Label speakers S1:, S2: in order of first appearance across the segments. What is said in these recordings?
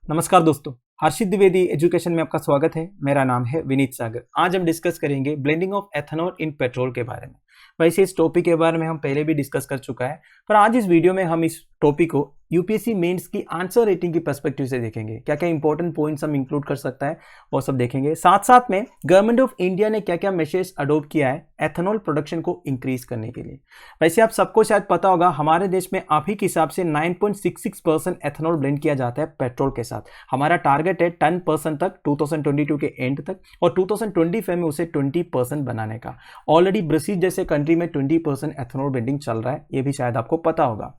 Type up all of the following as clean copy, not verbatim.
S1: नमस्कार दोस्तों, हर्षित द्विवेदी एजुकेशन में आपका स्वागत है। मेरा नाम है विनीत सागर। आज हम डिस्कस करेंगे blending of ethanol in petrol के बारे में। वैसे इस टॉपिक के बारे में हम पहले भी डिस्कस कर चुका है, पर आज इस वीडियो में हम इस टॉपिक को यूपीएससी मेंस की आंसर रेटिंग की पर्सपेक्टिव से देखेंगे। क्या क्या इंपॉर्टेंट पॉइंट्स हम इंक्लूड कर सकता है वो सब देखेंगे। साथ साथ में गवर्नमेंट ऑफ इंडिया ने क्या क्या मेजर्स अडॉप्ट किया है एथेनॉल प्रोडक्शन को इंक्रीज करने के लिए। वैसे आप सबको शायद पता होगा, हमारे देश में अभी के हिसाब से 9.66% एथेनॉल ब्लेंड किया जाता है पेट्रोल के साथ। हमारा टारगेट है 10% तक 2022 के एंड तक, और 2025 में उसे 20% बनाने का। ऑलरेडी ब्राजील जैसे कंट्री में 20% एथेनॉल ब्लेंडिंग चल रहा है, ये भी शायद आपको पता होगा।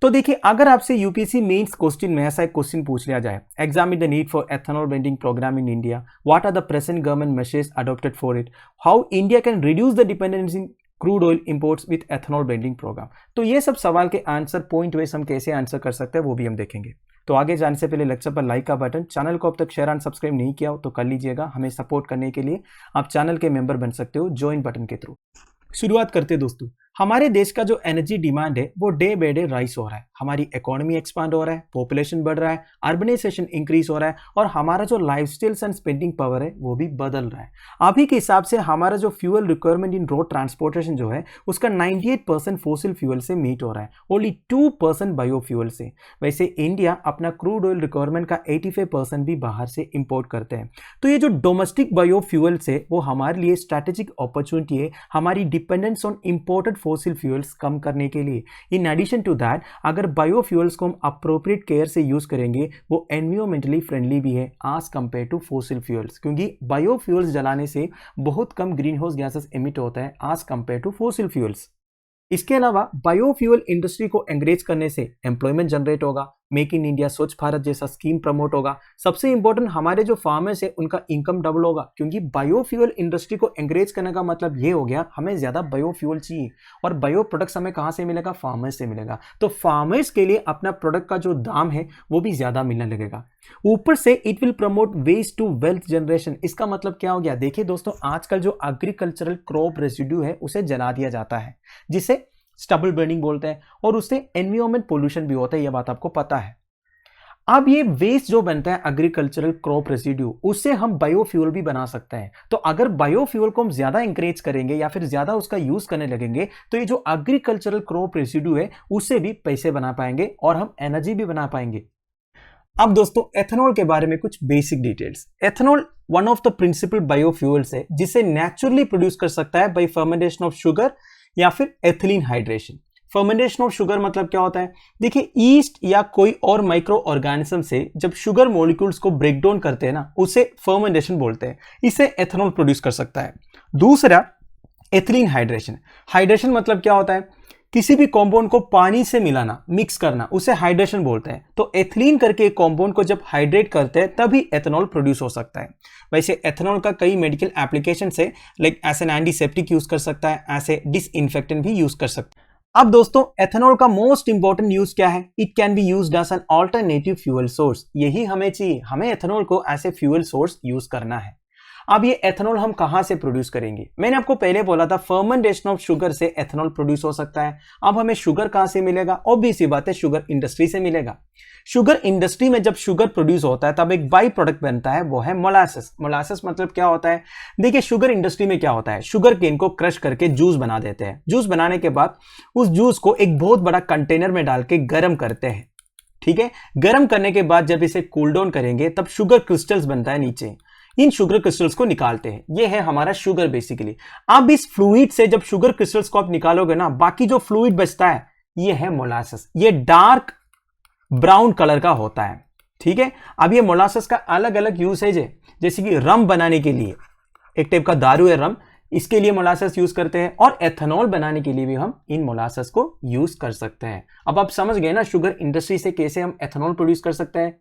S1: तो देखिए, अगर आपसे यूपीएससी मेंस क्वेश्चन में ऐसा एक क्वेश्चन पूछ लिया जाए, examine the need for ethanol blending program in India, what are the present government measures adopted for it, how India can reduce the dependency in crude oil imports with ethanol blending program. तो ये सब सवाल के answer point wise हम कैसे answer कर सकते हैं वो भी हम देखेंगे। तो आगे जाने से पहले लेक्चर पर लाइक का बटन, चैनल को अब तक शेयर एंड सब्सक्राइब नहीं किया हो तो कर लीजिएगा। हमें सपोर्ट करने के लिए आप चैनल के मेंबर बन सकते हो ज्वाइन बटन के थ्रू। शुरुआत करते हैं दोस्तों। हमारे देश का जो एनर्जी डिमांड है वो डे बाय डे राइज हो रहा है। हमारी इकोनॉमी एक्सपांड हो रहा है, पॉपुलेशन बढ़ रहा है, अर्बनाइजेशन इंक्रीज हो रहा है, और हमारा जो लाइफस्टाइल एंड स्पेंडिंग पावर है वो भी बदल रहा है। अभी के हिसाब से हमारा जो fuel requirement in road transportation जो है उसका 98% फोसिल फ्यूल से मीट हो रहा है, ओनली 2% बायोफ्यूल से। वैसे इंडिया अपना क्रूड ऑयल रिक्वायरमेंट का 85% भी बाहर से इंपोर्ट करते हैं। तो ये जो डोमेस्टिक बायोफ्यूल से वो हमारे लिए स्ट्रैटेजिक अपॉर्चुनिटी है हमारी dependence on imported fossil fuels कम करने के लिए। इन एडिशन टू दैट, अगर बायोफ्यूल्स को हम अप्रोप्रिएट केयर से यूज करेंगे वो एनवायरमेंटली फ्रेंडली भी है as compare to fossil fuels, क्योंकि बायोफ्यूल्स जलाने से बहुत कम ग्रीन हाउस गैसेस एमिट होता है as compare to fossil fuels. इसके अलावा बायोफ्यूल इंडस्ट्री को एंकरेज करने से एम्प्लॉयमेंट जनरेट होगा, make in India Swachh Bharat जैसा स्कीम प्रमोट होगा। सबसे इंपॉर्टेंट, हमारे जो फार्मर्स है उनका इनकम डबल होगा, क्योंकि बायोफ्यूल इंडस्ट्री को एंकरेज करने का मतलब ये हो गया हमें ज्यादा बायोफ्यूल चाहिए, और बायो प्रोडक्ट्स हमें कहां से मिलेगा? फार्मर्स से मिलेगा। तो फार्मर्स के लिए अपना प्रोडक्ट का जो दाम है वो भी ज्यादा मिलने लगेगा। ऊपर से it will promote waste to wealth generation. इसका मतलब क्या हो गया? देखिए दोस्तों, आजकल जो एग्रीकल्चरल क्रॉप रेसिड्यू है उसे जला दिया जाता है, जिसे स्टबल बर्निंग बोलते हैं, और उससे एनवायरमेंट पोल्यूशन भी होता है, यह बात आपको पता है। अब ये वेस्ट जो बनता है एग्रीकल्चरल क्रॉप रेसिड्यू, उससे हम बायोफ्यूल भी बना सकते हैं। तो अगर बायोफ्यूल को हम ज्यादा इंकरेज करेंगे या फिर ज्यादा उसका यूज करने लगेंगे तो ये जो एग्रीकल्चरल क्रॉप रेसिड्यू है उससे भी पैसे बना पाएंगे और हम एनर्जी भी बना पाएंगे। अब दोस्तों, एथेनॉल के बारे में कुछ basic details. Ethanol one of the principal biofuels है जिसे नेचुरली प्रोड्यूस कर सकता है बाय फर्मेंटेशन ऑफ शुगर या फिर ethylene hydration. Fermentation of sugar मतलब क्या होता है? देखिए, ईस्ट या कोई और माइक्रो ऑर्गेनिज्म से जब शुगर मॉलिक्यूल्स को ब्रेक डाउन करते हैं ना, उसे फर्मेंटेशन बोलते हैं। इसे एथेनॉल प्रोड्यूस कर सकता है। दूसरा, एथिलीन हाइड्रेशन। हाइड्रेशन मतलब क्या होता है? किसी भी कंपाउंड को पानी से मिलाना, मिक्स करना, उसे हाइड्रेशन बोलते हैं। तो एथिलीन करके एक कंपाउंड को जब हाइड्रेट करते हैं तभी एथेनॉल प्रोड्यूस हो सकता है। वैसे एथेनॉल का कई मेडिकल एप्लीकेशन है, like as an antiseptic use कर सकता है, एज ए डिसइंफेक्टेंट भी यूज कर सकता है। अब दोस्तों, एथेनॉल का मोस्ट इंपॉर्टेंट यूज क्या है? It can be used as an alternative fuel source. यही हमें चाहिए, हमें एथेनॉल को as a fuel source use करना है। अब ये एथेनॉल हम कहां से प्रोड्यूस करेंगे? मैंने आपको पहले बोला था फर्मेंटेशन ऑफ शुगर से एथेनॉल प्रोड्यूस हो सकता है। अब हमें शुगर कहां से मिलेगा? ऑब्वियस सी बात है, शुगर इंडस्ट्री से मिलेगा। शुगर इंडस्ट्री में जब शुगर प्रोड्यूस होता है तब एक बाई प्रोडक्ट बनता है, वो है मोलासेस। मोलासेस मतलब क्या होता है? देखिए, शुगर इंडस्ट्री में क्या होता है, शुगर केन को क्रश करके जूस बना देते हैं। जूस बनाने के बाद उस जूस को एक बहुत बड़ा कंटेनर में डाल के गर्म करते हैं। ठीक है, गर्म करने के बाद जब इसे कूल डाउन करेंगे तब शुगर क्रिस्टल्स बनता है नीचे। इन शुगर क्रिस्टल्स को निकालते हैं, ये है हमारा शुगर बेसिकली। अब इस फ्लूइड से जब शुगर क्रिस्टल्स को आप निकालोगे ना, बाकी जो फ्लूइड बचता है ये है मोलासेस। ये डार्क ब्राउन कलर का होता है। ठीक है, अब ये मोलासेस का अलग अलग यूसेज है, जैसे कि रम बनाने के लिए, एक टाइप का दारू है रम, इसके लिए मोलासेस यूज करते हैं, और एथेनॉल बनाने के लिए भी हम इन मोलासेस को यूज कर सकते हैं। अब आप समझ गए ना शुगर इंडस्ट्री से कैसे हम एथेनॉल प्रोड्यूस कर सकते हैं।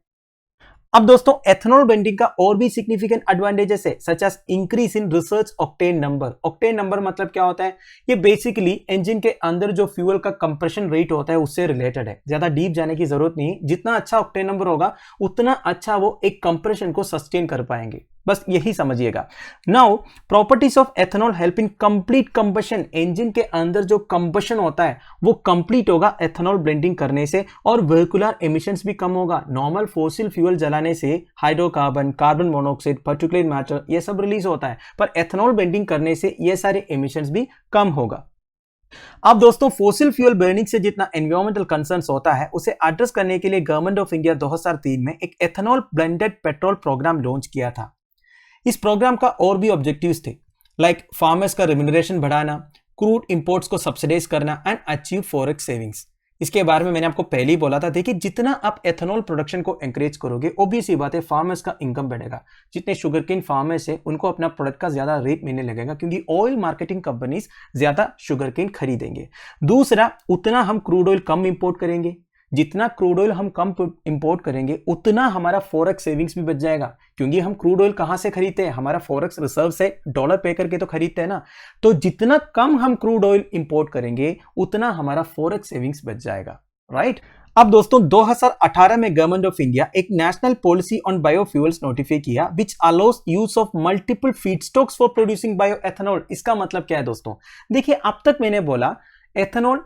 S1: अब दोस्तों, एथेनॉल ब्लेंडिंग का और भी सिग्निफिकेंट एडवांटेजेस है, such as increase in research octane number. Octane number मतलब क्या होता है? ये बेसिकली इंजन के अंदर जो फ्यूल का कंप्रेशन रेट होता है उससे रिलेटेड है। ज्यादा डीप जाने की जरूरत नहीं, जितना अच्छा ऑक्टेन नंबर होगा उतना अच्छा वो एक कंप्रेशन को सस्टेन कर पाएंगे। बस यही समझिएगा। Now properties of ethanol help in complete combustion, engine के अंदर जो कंबशन होता है वो कंप्लीट होगा एथेनॉल ब्लेंडिंग करने से, और व्हीकुलर एमिशंस भी कम होगा। नॉर्मल फोसिल फ्यूल जलाने से hydrocarbon, carbon monoxide, particulate matter ये सब रिलीज होता है, पर एथेनॉल ब्लेंडिंग करने से ये सारे एमिशंस भी कम होगा। अब दोस्तों फोसिल फ्यूल बर्निंग से जितना एनवायरमेंटल कंसर्न्स होता है उसे एड्रेस करने के लिए गवर्नमेंट ऑफ इंडिया 2003 में एक ethanol blended petrol program launch किया था। इस प्रोग्राम का और भी ऑब्जेक्टिव्स थे, लाइक फार्मर्स का रेम्यूनरेशन बढ़ाना, क्रूड इंपोर्ट्स को सब्सिडाइज करना एंड अचीव फॉरेक्स सेविंग्स। इसके बारे में मैंने आपको पहले ही बोला था। देखिए जितना आप एथेनॉल प्रोडक्शन को एंकरेज करोगे, ऑब्वियस सी बात है फार्मर्स का इनकम बढ़ेगा। जितने शुगरकेन फार्मर्स है उनको अपना प्रोडक्ट का ज्यादा रेट मिलने लगेगा, क्योंकि ऑयल मार्केटिंग कंपनीज ज्यादा शुगरकेन खरीदेंगे। दूसरा, उतना हम क्रूड ऑयल कम इंपोर्ट करेंगे। जितना क्रूड ऑयल हम कम इंपोर्ट करेंगे उतना हमारा फॉरेक्स सेविंग्स भी बच जाएगा, क्योंकि हम क्रूड ऑयल कहां से खरीदते हैं, हमारा फॉरेक्स रिजर्व से डॉलर पे करके तो खरीदते हैं ना। तो जितना कम हम क्रूड ऑयल इंपोर्ट करेंगे उतना हमारा फॉरेक्स सेविंग्स बच जाएगा, राइट। अब दोस्तों 2018 में गवर्नमेंट ऑफ इंडिया एक national policy on biofuels notify किया which allows use of multiple feedstocks for producing bioethanol. इसका मतलब क्या है दोस्तों, देखिए अब तक मैंने बोला एथेनॉल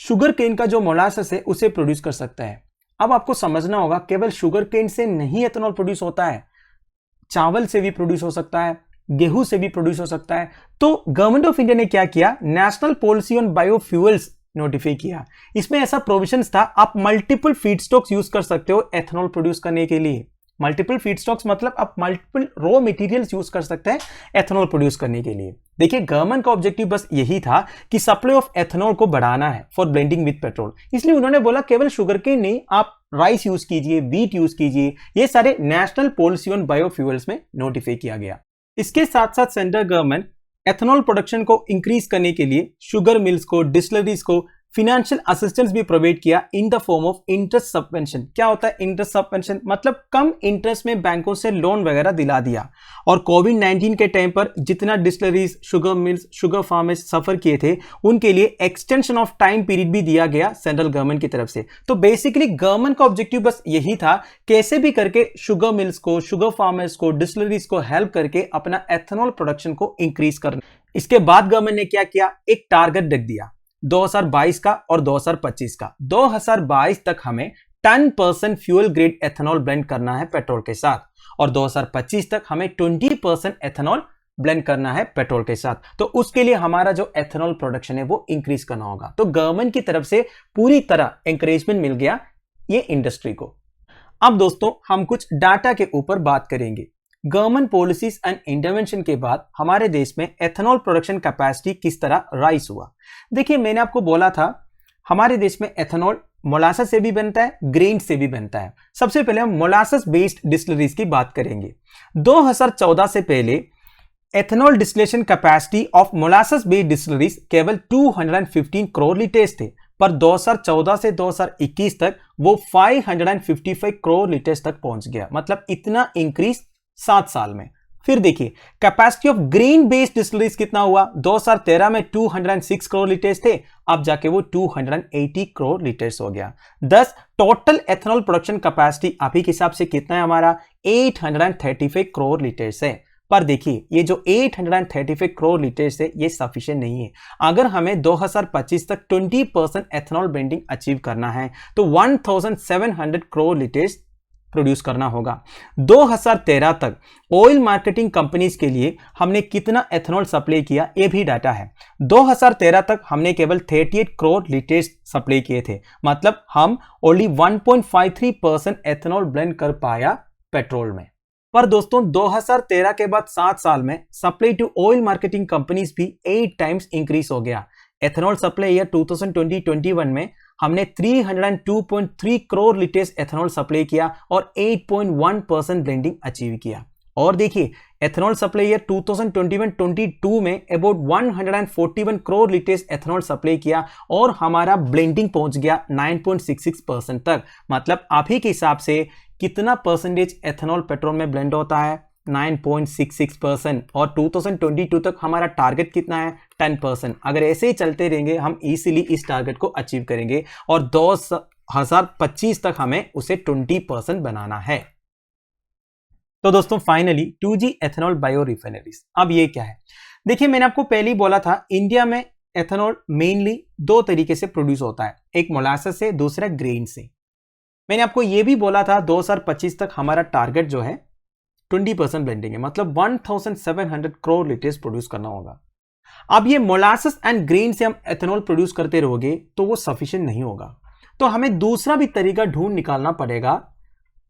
S1: शुगर केन का जो मोलासेस है उसे प्रोड्यूस कर सकता है। अब आपको समझना होगा केवल शुगर केन से नहीं एथेनॉल प्रोड्यूस होता है, चावल से भी प्रोड्यूस हो सकता है, गेहूं से भी प्रोड्यूस हो सकता है। तो गवर्नमेंट ऑफ इंडिया ने क्या किया, national policy on biofuels notify किया। इसमें ऐसा प्रोविजंस था आप मल्टीपल फीडस्टॉक्स यूज कर सकते हो एथेनॉल प्रोड्यूस करने के लिए। मल्टीपल फीडस्टॉक्स मतलब आप मल्टीपल रॉ मटेरियल्स यूज कर सकते हैं एथेनॉल प्रोड्यूस करने के लिए। देखिए गवर्नमेंट का ऑब्जेक्टिव बस यही था कि सप्लाई ऑफ एथेनॉल को बढ़ाना है फॉर ब्लेंडिंग विद पेट्रोल। इसलिए उन्होंने बोला केवल शुगर केन नहीं, आप राइस यूज कीजिए, व्हीट यूज कीजिए। ये सारे नेशनल पॉलिसी ऑन बायोफ्यूल्स में नोटिफाई किया गया। इसके साथ साथ सेंट्रल गवर्नमेंट एथेनॉल प्रोडक्शन को इंक्रीज करने के लिए शुगर मिल्स को, डिस्टिलरीज को फिनेंशियल असिस्टेंस भी प्रोवाइड किया in the form of interest subvention. क्या होता है इंटरेस्ट सबवेंशन, मतलब कम इंटरेस्ट में बैंकों से लोन वगैरह दिला दिया। और कोविड-19 के टाइम पर जितना distilleries, sugar mills, sugar farmers suffer किए थे उनके लिए एक्सटेंशन ऑफ टाइम पीरियड भी दिया गया सेंट्रल गवर्नमेंट की तरफ से। तो बेसिकली गवर्नमेंट का ऑब्जेक्टिव बस यही था, कैसे भी करके शुगर मिल्स को, शुगर फार्मर्स को, डिस्टिलरीज को हेल्प करके अपना एथेनॉल प्रोडक्शन को इंक्रीज करना। इसके बाद गवर्नमेंट ने क्या किया, एक टारगेट रख दिया 2022 का और 2025 का। 2022 तक हमें 10% फ्यूल ग्रेड एथेनॉल ब्लेंड करना है पेट्रोल के साथ, और 2025 तक हमें 20% एथेनॉल ब्लेंड करना है पेट्रोल के साथ। तो उसके लिए हमारा जो एथेनॉल प्रोडक्शन है वो इंक्रीज करना होगा। तो गवर्नमेंट की तरफ से पूरी तरह एंकरेजमेंट मिल गया ये इंडस्ट्री को। अब दोस्तों हम कुछ डाटा के ऊपर बात करेंगे। गवर्नमेंट पॉलिसीज एंड इंटरवेंशन के बाद हमारे देश में एथेनॉल प्रोडक्शन कैपेसिटी किस तरह राइज हुआ। देखिए मैंने आपको बोला था हमारे देश में एथेनॉल मोलासेस से भी बनता है, ग्रेन से भी बनता है। सबसे पहले हम मोलासेस बेस्ड डिस्टिलरीज की बात करेंगे। 2014 से पहले ethanol distillation capacity of molasses based distilleries केवल 215 करोड़ लीटर्स थे, पर 2014 से 2021 तक वो 555 करोड़ लीटर्स तक पहुंच गया। मतलब इतना इंक्रीज 7 साल में। फिर देखिए capacity of grain based distilleries कितना हुआ। 2013 में 206 करोड़ लीटर्स थे, अब जाके वो 280 करोड़ लीटर्स हो गया। 10 टोटल एथेनॉल प्रोडक्शन कैपेसिटी अभी के हिसाब से कितना है हमारा, 835 करोड़ लीटर्स है। पर देखिए ये जो 835 करोड़ लीटर्स है ये सफिशिएंट नहीं है। अगर हमें 2025 तक 20% एथेनॉल ब्लेंडिंग अचीव करना है तो 1700 करोड़ लीटर्स प्रोड्यूस करना होगा। 2013 तक ऑयल मार्केटिंग कंपनीज के लिए हमने कितना एथेनॉल सप्लाई किया ये भी डाटा है। 2013 तक हमने केवल 38 करोड़ लीटर्स सप्लाई किए थे, मतलब हम ओनली 1.53% एथेनॉल ब्लेंड कर पाया पेट्रोल में। पर दोस्तों 2013 के बाद 7 साल में supply to oil marketing companies भी 8 टाइम्स इंक्रीज हो गया। एथेनॉल सप्लाई ईयर 2020-21 में हमने 302.3 करोड़ लीटर्स एथेनॉल सप्लाई किया और 8.1% ब्लेंडिंग अचीव किया। और देखिए एथेनॉल सप्लाई ईयर 2021-22 में about 141 crore litres ethanol supply किया और हमारा ब्लेंडिंग पहुंच गया 9.66% तक। मतलब अभी के हिसाब से कितना परसेंटेज एथेनॉल पेट्रोल में ब्लेंड होता है, 9.66%। और 2022 तक हमारा टारगेट कितना है, 10%। अगर ऐसे ही चलते रहेंगे हम इजीली इस टारगेट को अचीव करेंगे और 2025 तक हमें उसे 20% बनाना है। तो दोस्तों finally 2G ethanol bio refineries, अब ये क्या है? देखिए मैंने आपको पहले ही बोला था इंडिया में एथेनॉल मेनली दो तरीके से प्रोड्यूस होता है, एक मोलासेस से, दूसरा ग्रेन से। मैंने आपको ये भी बोला था 2025 तक हमारा टारगेट जो है 20% ब्लेंडिंग है, मतलब 1700 करोड़ लीटर्स प्रोड्यूस करना होगा। अब ये मोलासेस एंड ग्रेन से हम एथेनॉल प्रोड्यूस करते रहोगे तो वो सफिशिएंट नहीं होगा, तो हमें दूसरा भी तरीका ढूंढ निकालना पड़ेगा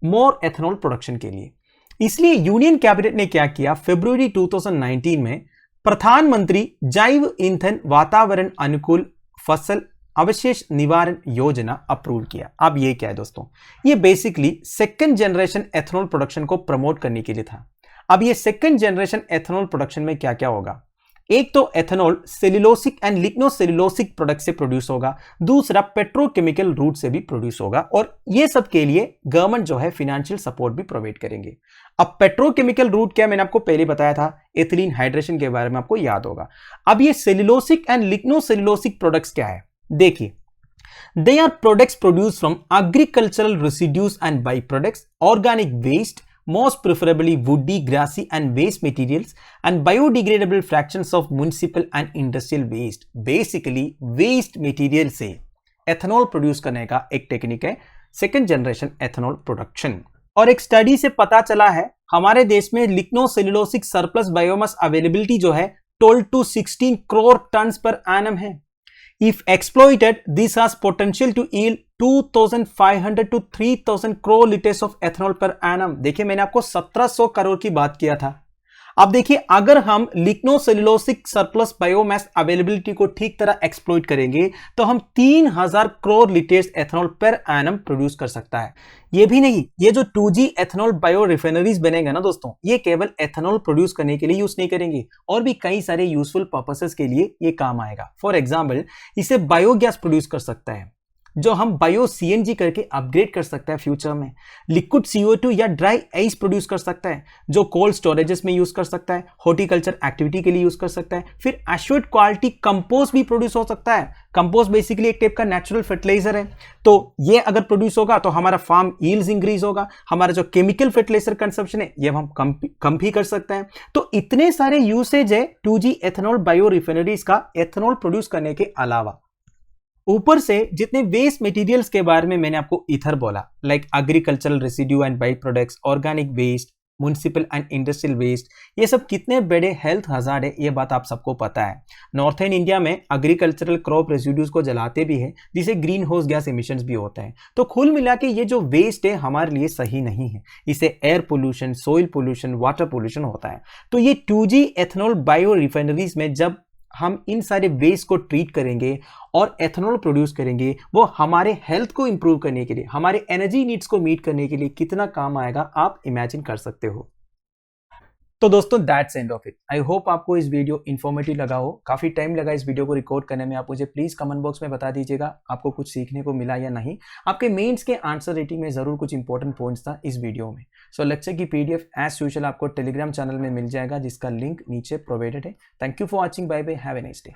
S1: मोर एथेनॉल प्रोडक्शन के लिए। इसलिए यूनियन कैबिनेट ने क्या किया, फरवरी 2019 में प्रधानमंत्री जैव ईंधन वातावरण अनुकूल फसल अवशेष निवारण योजना अप्रूव किया। अब ये क्या है दोस्तों, ये basically second generation ethanol production को प्रमोट करने के लिए था। अब ये सेकंड जनरेशन एथेनॉल प्रोडक्शन में क्या क्या होगा, एक तो ethanol cellulosic and lignocellulosic product से प्रोड्यूस होगा, दूसरा पेट्रोकेमिकल रूट से भी प्रोड्यूस होगा, और ये सब के लिए गवर्नमेंट जो है फाइनेंशियल सपोर्ट भी प्रोवाइड करेंगे। अब पेट्रोकेमिकल रूट क्या, मैंने आपको पहले बताया था, एथिलीन हाइड्रेशन के बारे में आपको याद होगा। अब ये सेल्यूलोसिक एंड लिग्नोसेल्यूलोसिक प्रोडक्ट्स क्या है, देखिए they are products produced from agricultural residues and byproducts, organic waste, most preferably woody, grassy and waste materials, and biodegradable fractions of municipal and industrial waste. Basically waste material से ethanol produce करने का एक technique है second generation ethanol production. और एक study से पता चला है हमारे देश में लिग्नोसेल्यूलोसिक सरप्लस बायोमास अवेलेबिलिटी जो है 12 to 16 crore ton per annum है। If exploited, this has potential to yield 2,500 to 3,000 crore liters of ethanol per annum। देखिए मैंने आपको 1700 करोड़ की बात किया था। अब देखिए अगर हम लिग्नोसेल्यूलोसिक सरप्लस बायोमास अवेलेबिलिटी को ठीक तरह एक्सप्लॉइट करेंगे तो हम 3000 crore litres ethanol per annum produce कर सकता है। ये भी नहीं, ये जो 2G एथेनॉल बायो रिफाइनरीज बनेंगे ना दोस्तों, ये केवल एथेनॉल प्रोड्यूस करने के लिए यूज नहीं करेंगे, और भी कई सारे यूजफुल पर्पसेस के लिए ये काम आएगा। फॉर एग्जाम्पल इसे बायोगैस प्रोड्यूस कर सकता है, जो हम बायो सीएनजी करके अपग्रेड कर सकता है फ्यूचर में। लिक्विड CO2 या ड्राई आइस प्रोड्यूस कर सकता है, जो कोल्ड स्टोरेजेस में यूज कर सकता है, हॉर्टिकल्चर एक्टिविटी के लिए यूज कर सकता है। फिर एश्योर्ड क्वालिटी कंपोस्ट भी प्रोड्यूस हो सकता है। कंपोस्ट बेसिकली एक टाइप का नेचुरल फर्टिलाइजर है, तो ये अगर प्रोड्यूस होगा तो हमारा फार्म यील्ड्स इंक्रीज होगा, हमारा जो केमिकल फर्टिलाइजर कंजप्शन है ये हम कम भी कर सकते हैं। तो इतने सारे यूसेज है 2G एथेनॉल बायो रिफाइनरीज का एथेनॉल प्रोड्यूस करने के अलावा। ऊपर से जितने वेस्ट मटेरियल्स के बारे में मैंने आपको इथर बोला, like agricultural residue and by products, organic waste, municipal and industrial waste, ये सब कितने बड़े हेल्थ हजार्ड है ये बात आप सबको पता है। नॉर्थर्न इंडिया में एग्रीकल्चरल क्रॉप रेसिड्यूज को जलाते भी हैं, जिसे ग्रीन हाउस गैस एमिशंस भी होते हैं। तो कुल मिला के ये जो वेस्ट है हमारे लिए सही नहीं है, इसे air pollution, soil pollution, water pollution होता है। तो ये 2G एथेनॉल बायो रिफाइनरीज में जब हम इन सारे वेस्ट को ट्रीट करेंगे और एथेनॉल प्रोड्यूस करेंगे, वो हमारे हेल्थ को इंप्रूव करने के लिए, हमारे एनर्जी नीड्स को मीट करने के लिए कितना काम आएगा आप इमेजिन कर सकते हो। तो दोस्तों that's end of it. I hope आपको इस वीडियो इन्फॉर्मेटिव लगा हो। काफी टाइम लगा इस वीडियो को रिकॉर्ड करने में, आप मुझे प्लीज कमेंट बॉक्स में बता दीजिएगा आपको कुछ सीखने को मिला या नहीं। आपके मेंस के आंसर रेटिंग में जरूर कुछ इंपॉर्टेंट पॉइंट्स था इस वीडियो में। सो लेक्चर की PDF एज यूजुअल आपको टेलीग्राम चैनल में मिल जाएगा, जिसका लिंक नीचे प्रोवाइडेड है। Thank you for watching, bye bye, have a nice day.